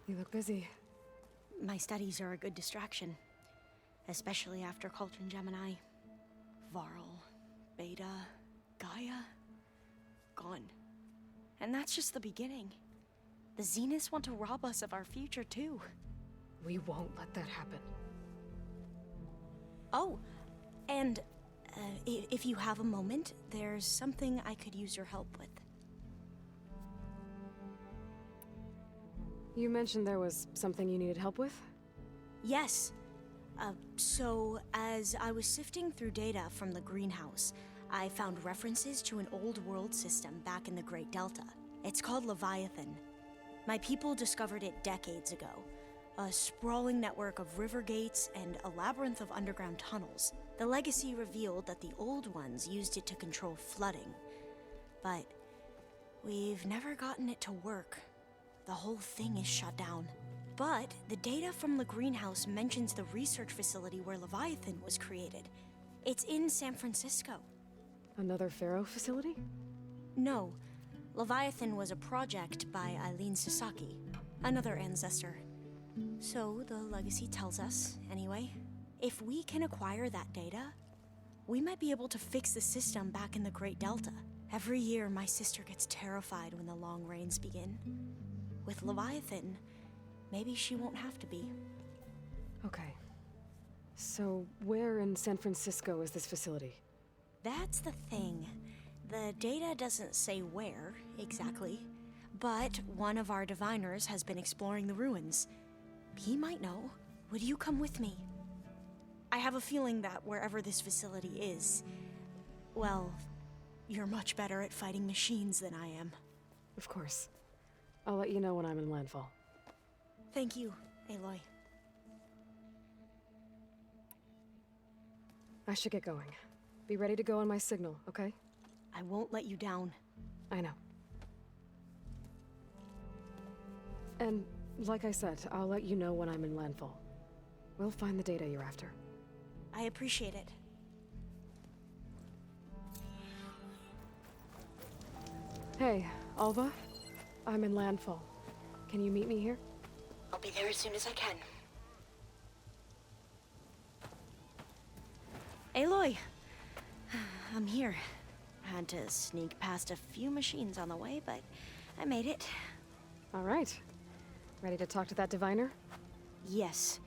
You look busy. My studies are a good distraction. Especially after Cauldron Gemini. Varl, Beta, Gaia, gone. And that's just the beginning. The Zeniths want to rob us of our future, too. We won't let that happen. Oh, and if you have a moment, there's something I could use your help with. You mentioned there was something you needed help with? Yes. So, as I was sifting through data from the greenhouse, I found references to an old world system back in the Great Delta. It's called Leviathan. My people discovered it decades ago. A sprawling network of river gates and a labyrinth of underground tunnels. The legacy revealed that the old ones used it to control flooding. But we've never gotten it to work. The whole thing is shut down. But the data from the greenhouse mentions the research facility where Leviathan was created. It's in San Francisco. Another Pharaoh facility? No. Leviathan was a project by Eileen Sasaki, another ancestor. So the legacy tells us, anyway, if we can acquire that data, we might be able to fix the system back in the Great Delta. Every year, my sister gets terrified when the long rains begin. With Leviathan, maybe she won't have to be. Okay. So, where in San Francisco is this facility? That's the thing. The data doesn't say where, exactly. But one of our diviners has been exploring the ruins. He might know. Would you come with me? I have a feeling that wherever this facility is, well, you're much better at fighting machines than I am. Of course. I'll let you know when I'm in landfall. Thank you, Aloy. I should get going. Be ready to go on my signal, okay? I won't let you down. I know. And, like I said, I'll let you know when I'm in landfall. We'll find the data you're after. I appreciate it. Hey, Alva. I'm in landfall. Can you meet me here? I'll be there as soon as I can. Aloy! I'm here. Had to sneak past a few machines on the way, but I made it. All right. Ready to talk to that diviner? Yes.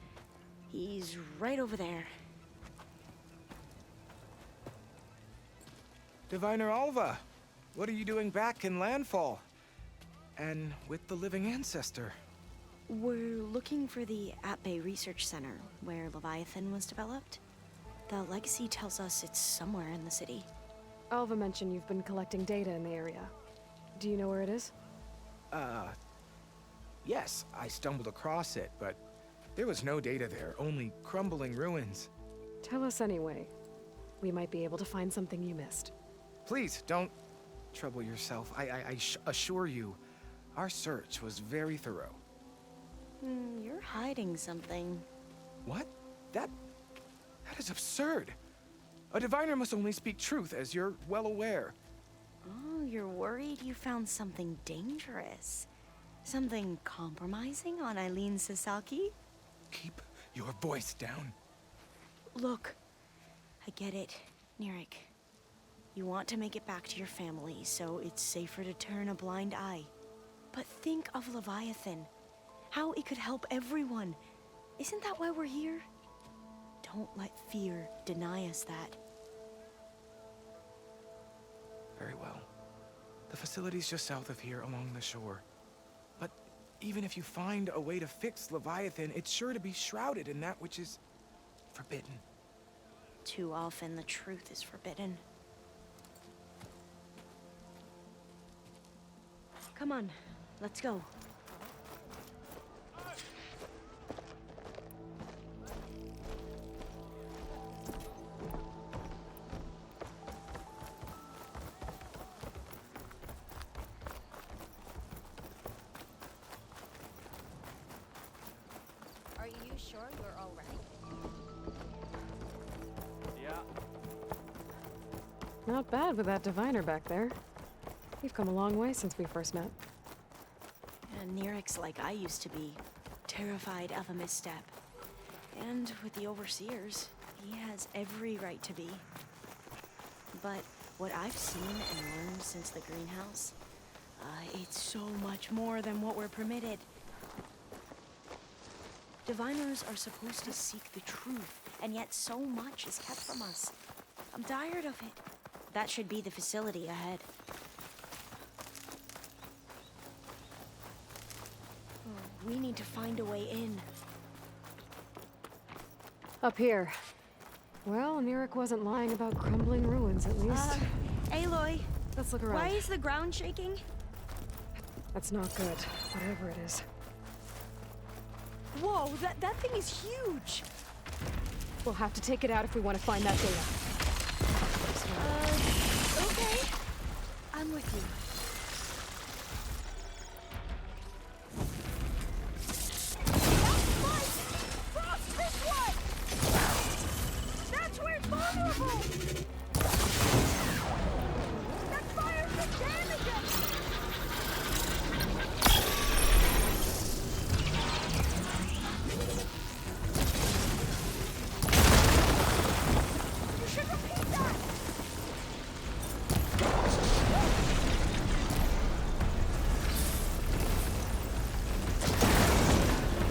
He's right over there. Diviner Alva, what are you doing back in landfall? And with the living ancestor? We're looking for the At-Bay Research Center, where Leviathan was developed. The legacy tells us it's somewhere in the city. Alva mentioned you've been collecting data in the area. Do you know where it is? Yes, I stumbled across it, but there was no data there, only crumbling ruins. Tell us anyway. We might be able to find something you missed. Please, don't trouble yourself. I assure you, our search was very thorough. You're hiding something. What? That is absurd. A diviner must only speak truth, as you're well aware. Oh, you're worried you found something dangerous. Something compromising on Eileen Sasaki? Keep your voice down. Look, I get it, Nirik. You want to make it back to your family, so it's safer to turn a blind eye. But think of Leviathan. How it could help everyone. Isn't that why we're here? Don't let fear deny us that. Very well. The facility's just south of here, along the shore. But even if you find a way to fix Leviathan, it's sure to be shrouded in that which is forbidden. Too often the truth is forbidden. Come on, let's go. Are you sure you're all right? Yeah. Not bad with that diviner back there. You've come a long way since we first met. Nerek's like I used to be, terrified of a misstep. And with the Overseers, he has every right to be. But what I've seen and learned since the greenhouse, it's so much more than what we're permitted. Diviners are supposed to seek the truth, and yet so much is kept from us. I'm tired of it. That should be the facility ahead. Oh, we need to find a way in. Up here. Well, Nerek wasn't lying about crumbling ruins, at least. Aloy, Let's look around. why is the ground shaking? That's not good, whatever it is. Whoa, that thing is huge! We'll have to take it out if we want to find that data. Okay. I'm with you. Frost this way! That's where it's vulnerable! That fire's been damaging! You should repeat that!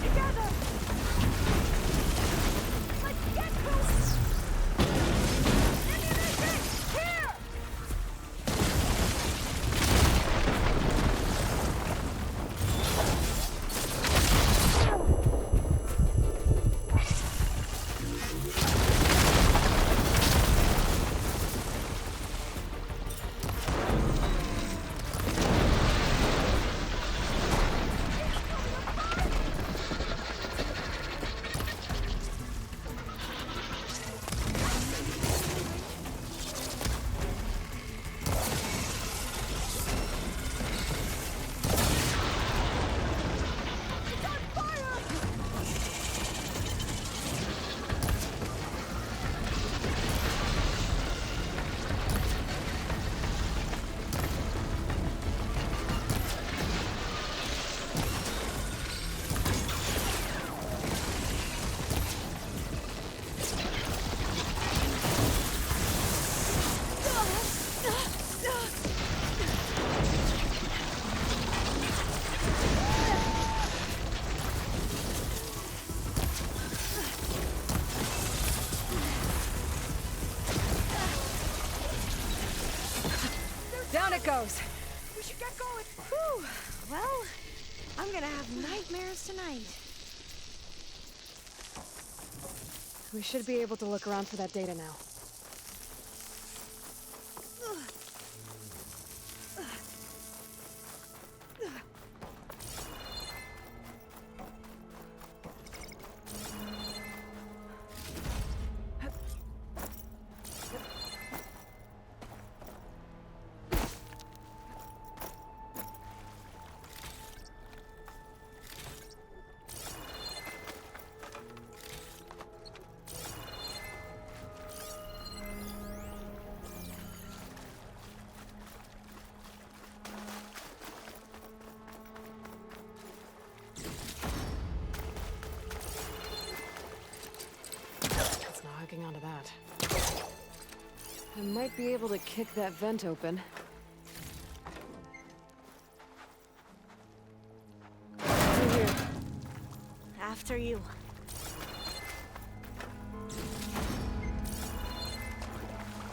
Together! Let's get close! Ammunition! Here! It's on fire! Down it goes! We should get going. Whew. Well, I'm gonna have nightmares tonight. We should be able to look around for that data now. It's not hooking onto that. I might be able to kick that vent open. Through here. After you.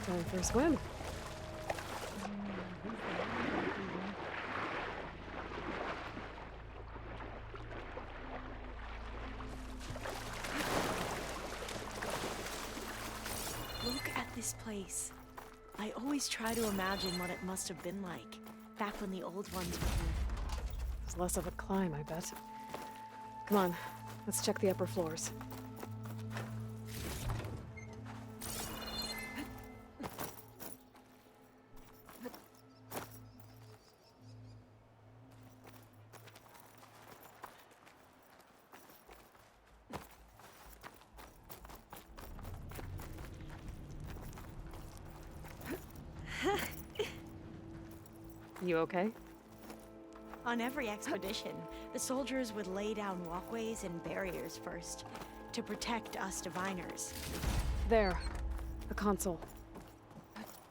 Going for a swim. Look at this place. I always try to imagine what it must have been like, back when the old ones were here. It's less of a climb, I bet. Come on, let's check the upper floors. You okay? On every expedition, the soldiers would lay down walkways and barriers first to protect us diviners. There. The console.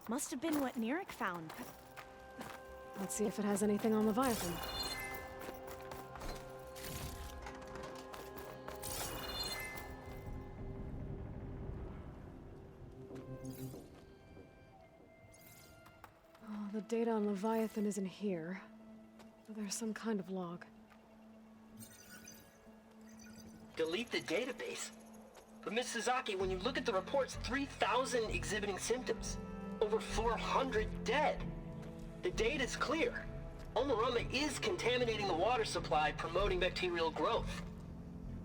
Must have been what Neric found. Let's see if it has anything on Leviathan. Oh, the data on Leviathan isn't here. But there's some kind of log. Delete the database? But Miss Sasaki, when you look at the reports, 3,000 exhibiting symptoms. Over 400 dead. The data's clear. Omarama is contaminating the water supply, promoting bacterial growth.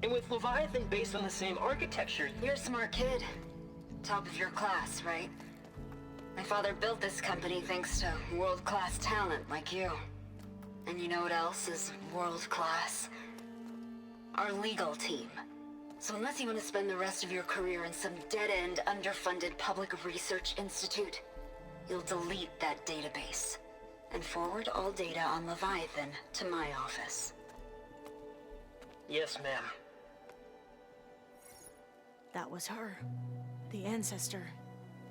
And with Leviathan based on the same architecture... You're a smart kid. Top of your class, right? My father built this company thanks to world-class talent like you. And you know what else is world-class? Our legal team. So unless you want to spend the rest of your career in some dead-end, underfunded public research institute, you'll delete that database and forward all data on Leviathan to my office. Yes, ma'am. That was her. The ancestor.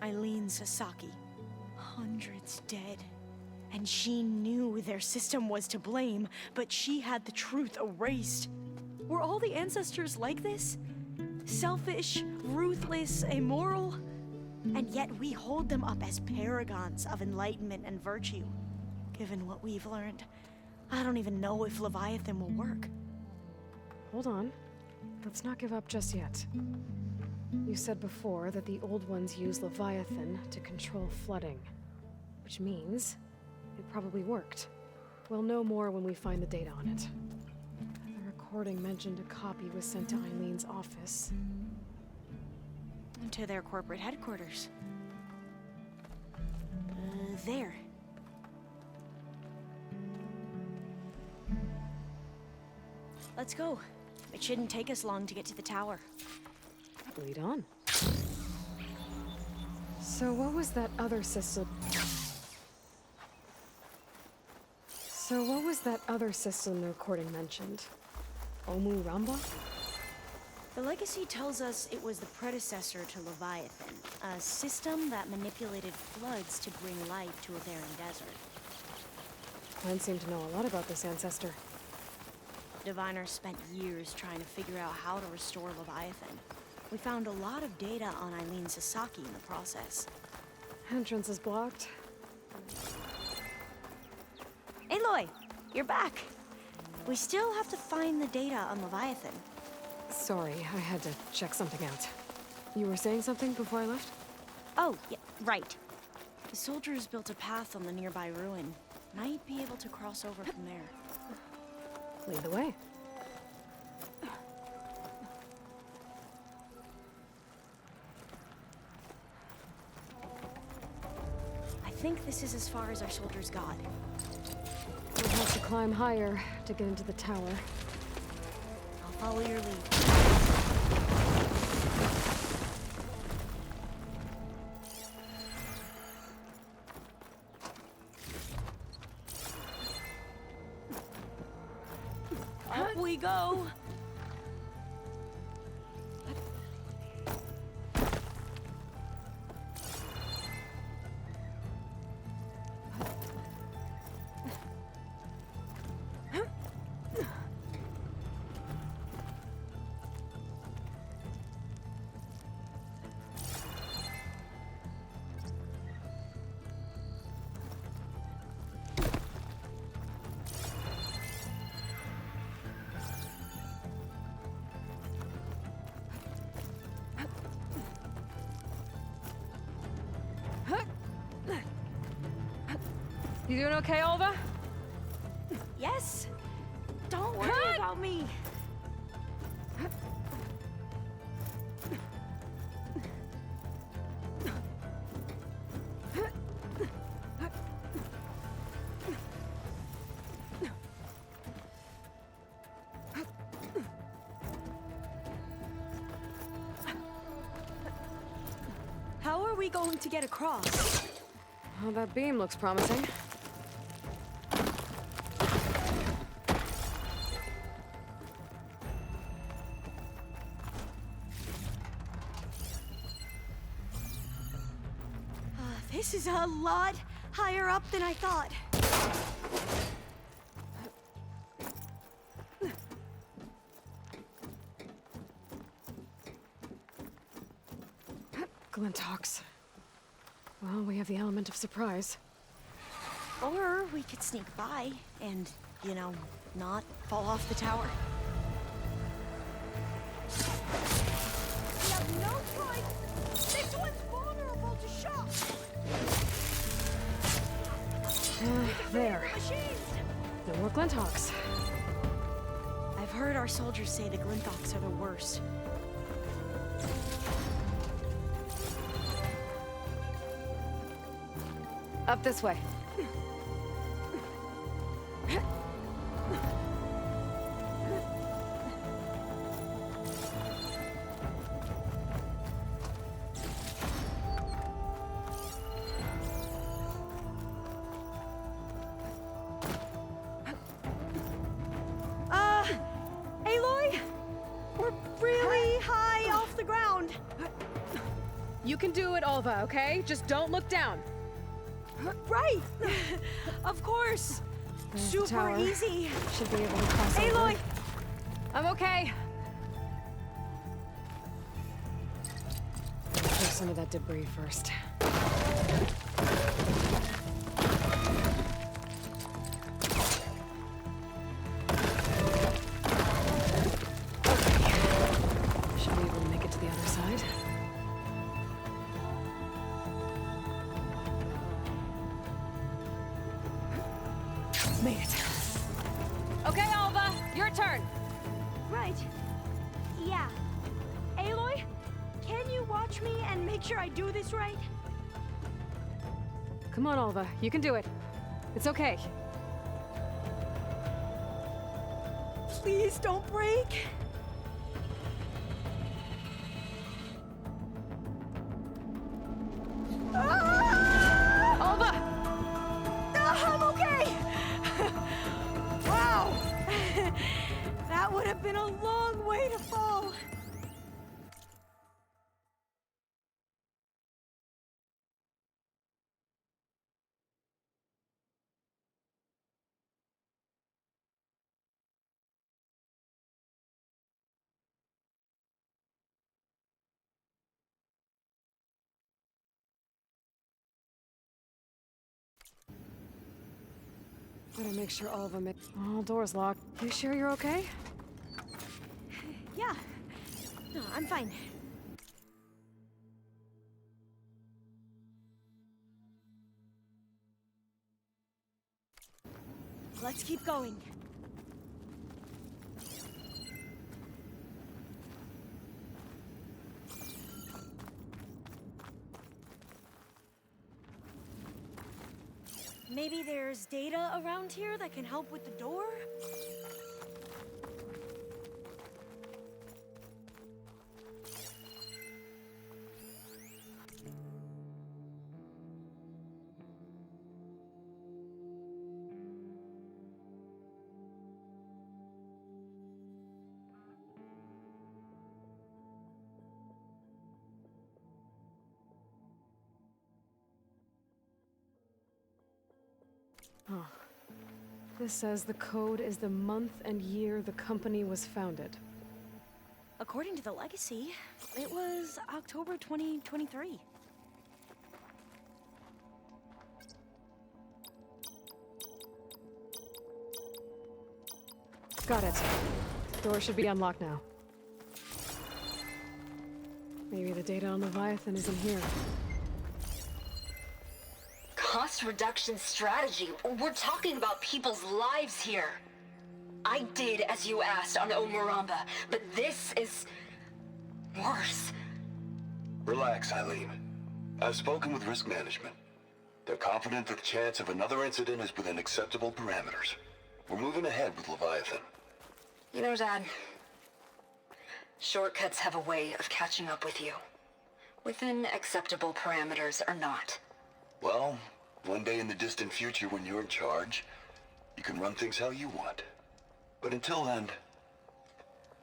Eileen Sasaki. Hundreds dead. And she knew their system was to blame, but she had the truth erased. Were all the ancestors like this? Selfish, ruthless, immoral? And yet we hold them up as paragons of enlightenment and virtue. Given what we've learned, I don't even know if Leviathan will work. Hold on. Let's not give up just yet. You said before that the old ones use Leviathan to control flooding. Which means it probably worked. We'll know more when we find the data on it. The recording mentioned a copy was sent to Eileen's office. To their corporate headquarters. There. Let's go. It shouldn't take us long to get to the tower. Lead on. So what was that other system the recording mentioned? Omu Ramba? The legacy tells us it was the predecessor to Leviathan, a system that manipulated floods to bring life to a barren desert. Quen seemed to know a lot about this ancestor. Diviners spent years trying to figure out how to restore Leviathan. We found a lot of data on Eileen Sasaki in the process. Entrance is blocked. Aloy, you're back. We still have to find the data on Leviathan. Sorry, I had to check something out. You were saying something before I left? Oh, yeah, right. The soldiers built a path on the nearby ruin. Might be able to cross over from there. Lead the way. I think this is as far as our soldiers got. We'll have to climb higher to get into the tower. I'll follow your lead. Up we go! You doing okay, Alva? Yes! Don't worry about me! How are we going to get across? Oh, that beam looks promising. This is a lot higher up than I thought. Glinthawks. Well, we have the element of surprise. Or we could sneak by and, you know, not fall off the tower. We have no choice! This one's vulnerable to shock! There. Machines! No more Glinthawks. I've heard our soldiers say the Glinthawks are the worst. Up this way. Aloy? We're really high off the ground. You can do it, Alva, okay? Just don't look down. Right! Of course! There's the Super tower. easy! Should be able to cross over. Aloy! I'm okay. Clear some of that debris first. Okay. Should be able to make it to the other side. Made it. Okay, Alva, your turn. Right. Yeah. Aloy, can you watch me and make sure I do this right? Come on, Alva, you can do it. It's okay. Please don't break. Alva! I'm okay! Wow! That would have been a long way to fall. Better make sure Alva all doors locked. You sure you're okay? Yeah. No, I'm fine. Let's keep going. Maybe there's data around here that can help with the door? Oh. This says the code is the month and year the company was founded. According to the legacy, it was October 2023. Got it. Door should be unlocked now. Maybe the data on Leviathan is in here. Cost reduction strategy. We're talking about people's lives here. I did as you asked on Omuramba, but this is worse. Relax, Eileen. I've spoken with risk management. They're confident that the chance of another incident is within acceptable parameters. We're moving ahead with Leviathan. You know, Dad, shortcuts have a way of catching up with you. Within acceptable parameters or not. Well, one day in the distant future when you're in charge, you can run things how you want. But until then,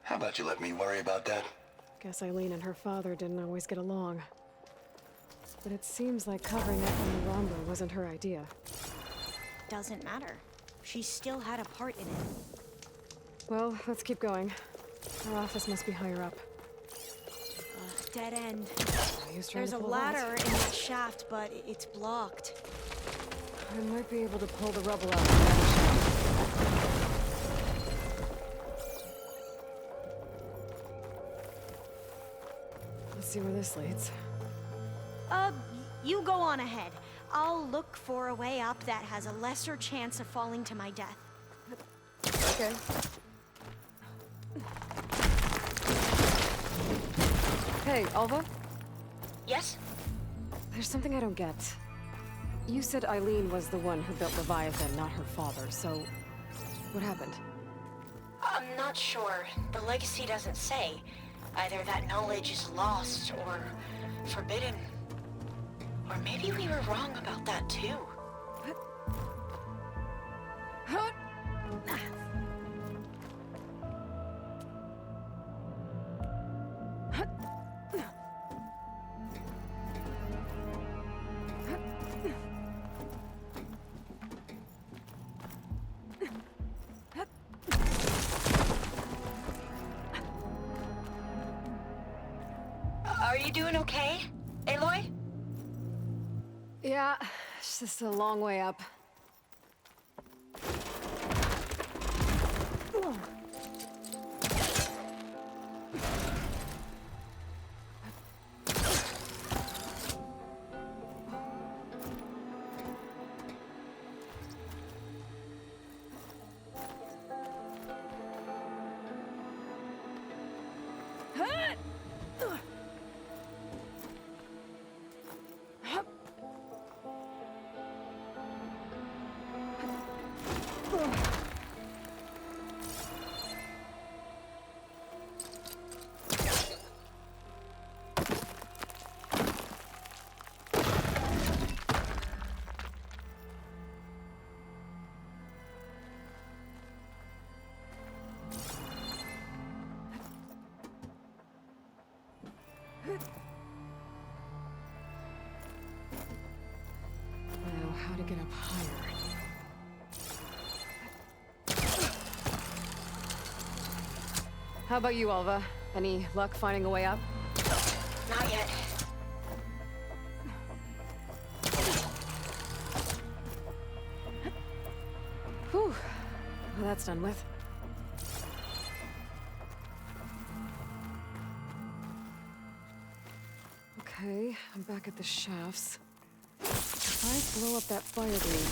how about you let me worry about that? Guess Eileen and her father didn't always get along. But it seems like covering up on the Rombo wasn't her idea. Doesn't matter. She still had a part in it. Well, let's keep going. Our office must be higher up. Dead end. I used trying There's to a pull ladder in that shaft, but it's blocked. I might be able to pull the rubble out from that shaft. Let's see where this leads. You go on ahead. I'll look for a way up that has a lesser chance of falling to my death. Okay. Hey, Alva? Yes? There's something I don't get. You said Eileen was the one who built Leviathan, not her father, so... what happened? I'm not sure. The legacy doesn't say. Either that knowledge is lost or forbidden. Or maybe we were wrong about that too. Are you doing okay, Aloy? Yeah, it's just a long way up. Now, how to get up higher? How about you, Alva? Any luck finding a way up? Not yet. Whew. Well, that's done with. Okay, I'm back at the shafts. If I blow up that fire green,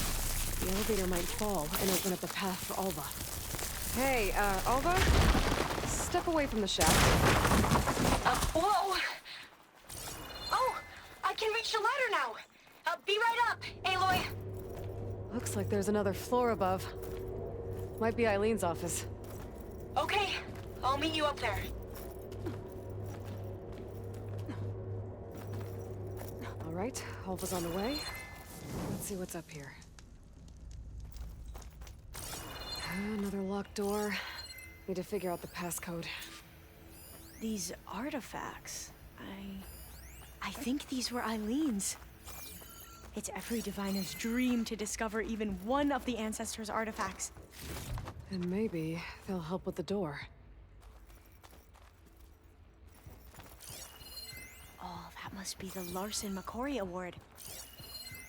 the elevator might fall and open up a path for Alva. Hey, Alva? Step away from the shaft. Whoa! Oh, I can reach the ladder now. Be right up, Aloy. Looks like there's another floor above. Might be Eileen's office. Okay, I'll meet you up there. All right, Alva's on the way. Let's see what's up here. Another locked door. Need to figure out the passcode. These artifacts, I think these were Eileen's. It's every diviner's dream to discover even one of the ancestors' artifacts. And maybe they'll help with the door. Oh, that must be the Larson McCory Award.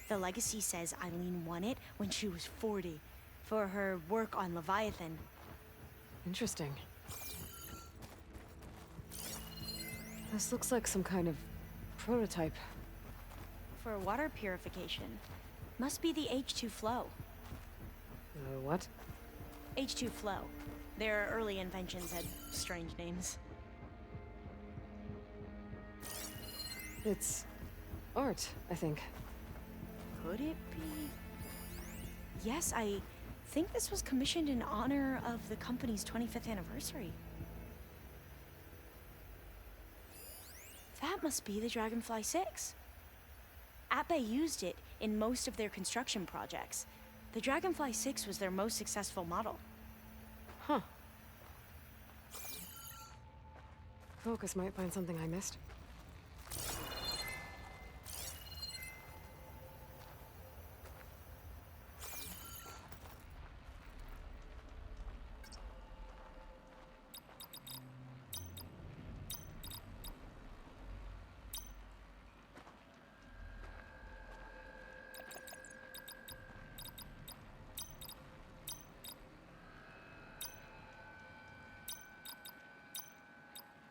The legacy says Eileen won it when she was 40 for her work on Leviathan. Interesting. This looks like some kind of prototype. For water purification. Must be the H2 flow. What? H2 flow. Their early inventions had strange names. It's art, I think. Could it be? Yes, I think this was commissioned in honor of the company's 25th anniversary. That must be the Dragonfly 6. Ape used it in most of their construction projects. The Dragonfly 6 was their most successful model. Huh. Focus might find something I missed.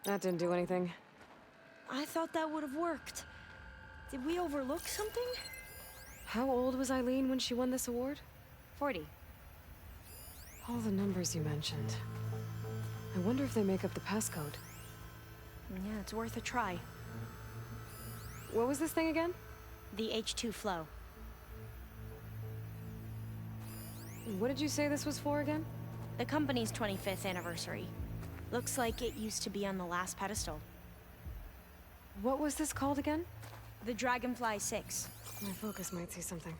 That didn't do anything. I thought that would have worked. Did we overlook something? How old was Eileen when she won this award? 40. All the numbers you mentioned. I wonder if they make up the passcode. Yeah, it's worth a try. What was this thing again? The H2 flow. What did you say this was for again? The company's 25th anniversary. Looks like it used to be on the last pedestal. What was this called again? The Dragonfly 6. My focus might see something.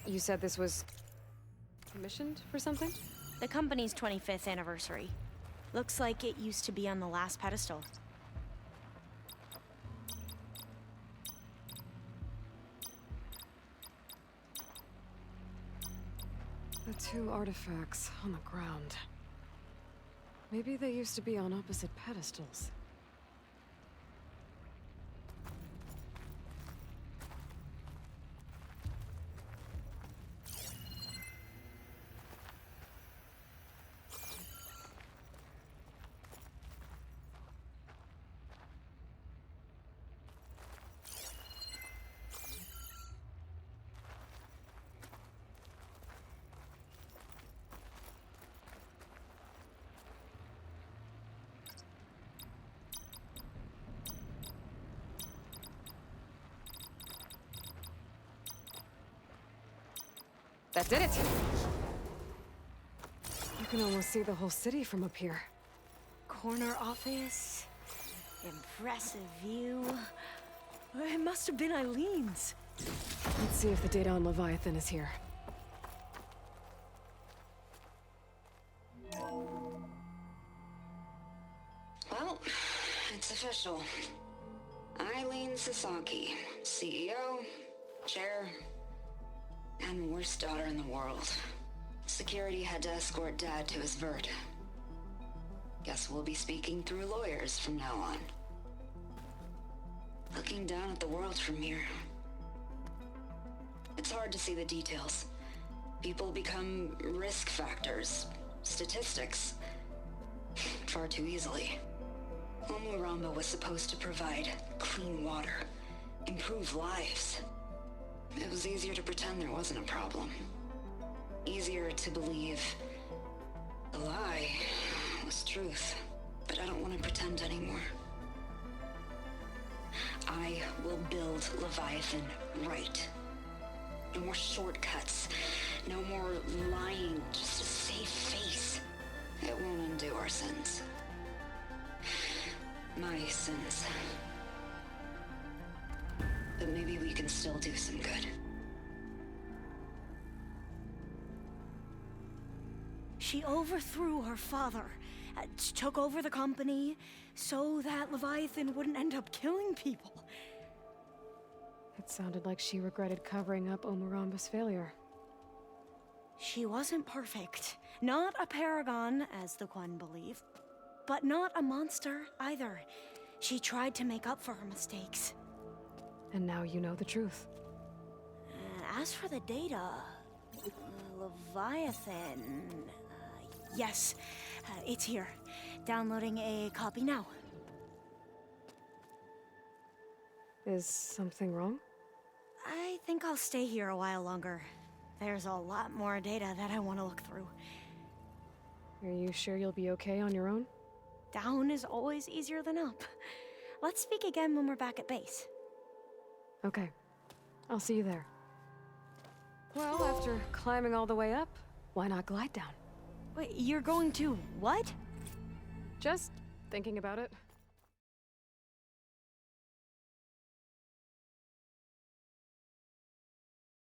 You said this was commissioned for something? The company's 25th anniversary. Looks like it used to be on the last pedestal. The two artifacts on the ground. Maybe they used to be on opposite pedestals. That did it! You can almost see the whole city from up here. Corner office. Impressive view. It must have been Eileen's. Let's see if the data on Leviathan is here. Well, it's official. Eileen Sasaki, CEO, chair, and worst daughter in the world. Security had to escort Dad to his vert. Guess we'll be speaking through lawyers from now on. Looking down at the world from here. It's hard to see the details. People become risk factors, statistics, far too easily. Omuramba was supposed to provide clean water, improve lives. It was easier to pretend there wasn't a problem. Easier to believe the lie was truth. But I don't want to pretend anymore. I will build Leviathan right. No more shortcuts. No more lying just to save face. It won't undo our sins. My sins. But maybe we can still do some good. She overthrew her father, took over the company, so that Leviathan wouldn't end up killing people. It sounded like she regretted covering up Omuramba's failure. She wasn't perfect. Not a paragon, as the Quen believe. But not a monster, either. She tried to make up for her mistakes. And now you know the truth. As for the data... Leviathan... yes, it's here. Downloading a copy now. Is something wrong? I think I'll stay here a while longer. There's a lot more data that I want to look through. Are you sure you'll be okay on your own? Down is always easier than up. Let's speak again when we're back at base. Okay. I'll see you there. Well, after climbing all the way up, why not glide down? Wait, you're going to what? Just thinking about it.